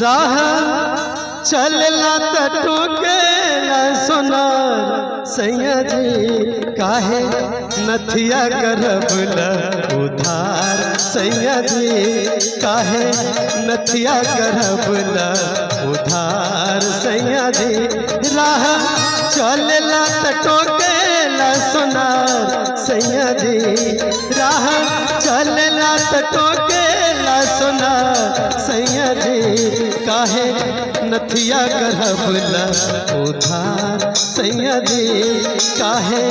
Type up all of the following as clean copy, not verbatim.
राह चलला टोकेला सोनार सैया जी काहे नथिया करबला उधार सैया जी काहे नथिया करबला उधार सैया जी राह चलला टोकेला सोनार सैया जी राह चलला टोकेला सोनार सैया जी काहे नथिया करबला उधार सैया जी काहे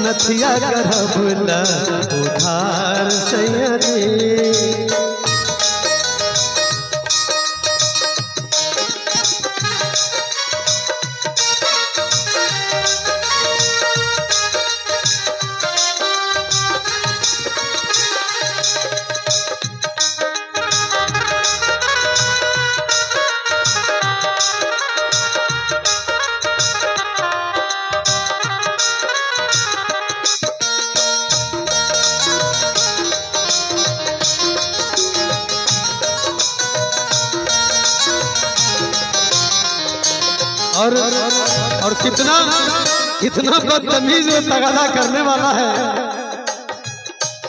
नथिया करबला उधार सैया जी। और कितना बदतमीज वो तगादा करने वाला है।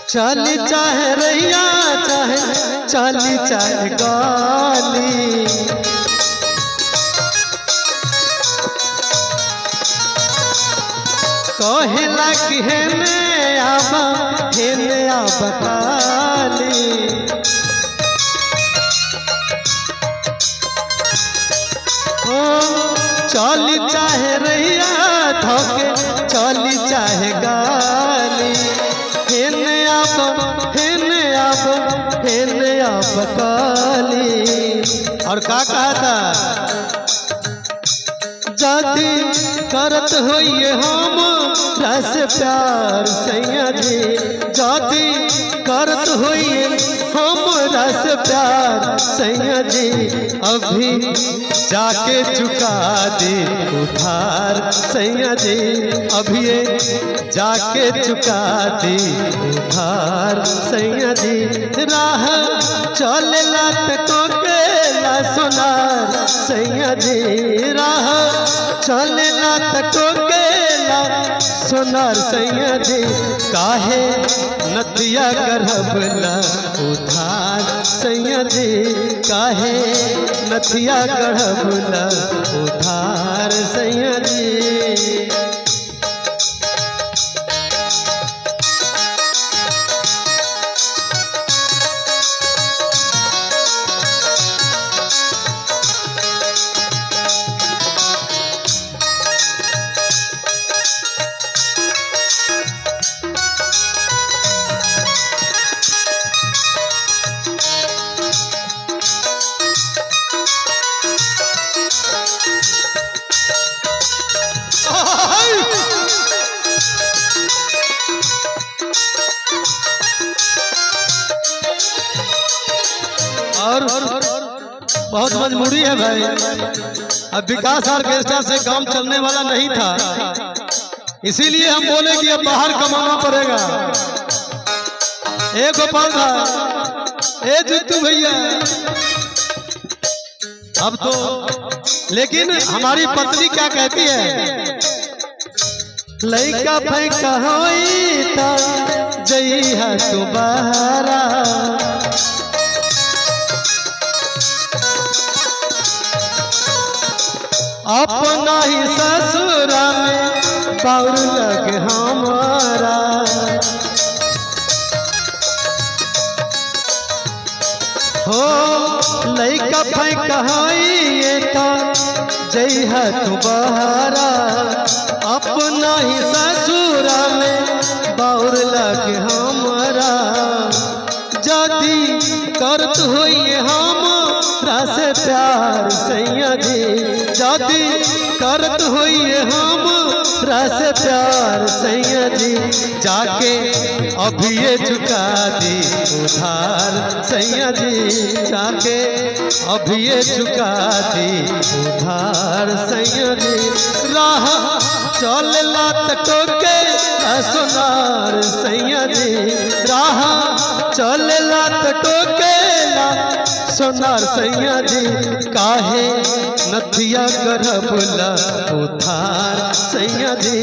चाली चाहे रैया चाली चाहे गाली कहेला कि हेने आबा काली चाली चाहे रैया धोके चाली चाहे गाली हेने आब काली। और का कहा था जाति करत होइए हम रस प्यार सैया जी जाति करत होइए हम रस प्यार सैया जी अभी जाके चुका दे उधार सैया जी अभी जाके चुका दे उधार सैया जी राह चलला टोकेला सोनार सैया जी राह चलला टोकेला सोनार सैया जी काहे नथिया करबला उधार सैया जी काहे नथिया करबला उधार सैया जी। और बहुत मजबूरी है भाई, अब विकास ऑर्केस्ट्रा से काम चलने वाला नहीं था, इसीलिए हम बोले कि अब बाहर कमाना पड़ेगा। ए गोपाल भाई, ए जीतू भैया, अब तो लेकिन हमारी पत्नी क्या कहती है, लइका फैका होई ता जइहा तू बहरा, अपना ही ससुरा में बाउर लगे हमारा, हो लइका फैका होई ता जइहा तू बहरा, अपना ही ससुरा में बाउर लगे हमारा, जाति करत होइए हम रस प्यार सैया जी, जाति करत होइए हम रस प्यार सैया जी, जाके अभी ये चुका दी उधार सैया जी, जाके अभी ये चुका दी उधार सैया जी, राह चलला टोके सोनार सैया जी, राह चलला टोकेला सोनार सैया जी काहे नथिया करबला उधार सैया जी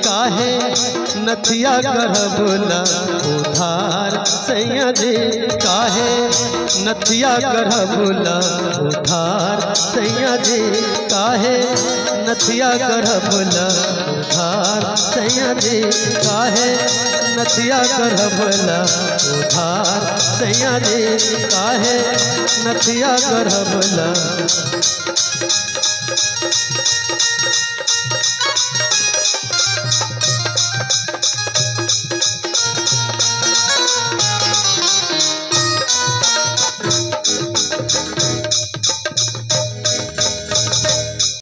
काहे नथिया करबला उधार सैया जी काहे नथिया करबला उधार सैया जी काहे नथिया करबला उधार सैया जी काहे नथिया करबला उधार सैया जी काहे नथिया करबला।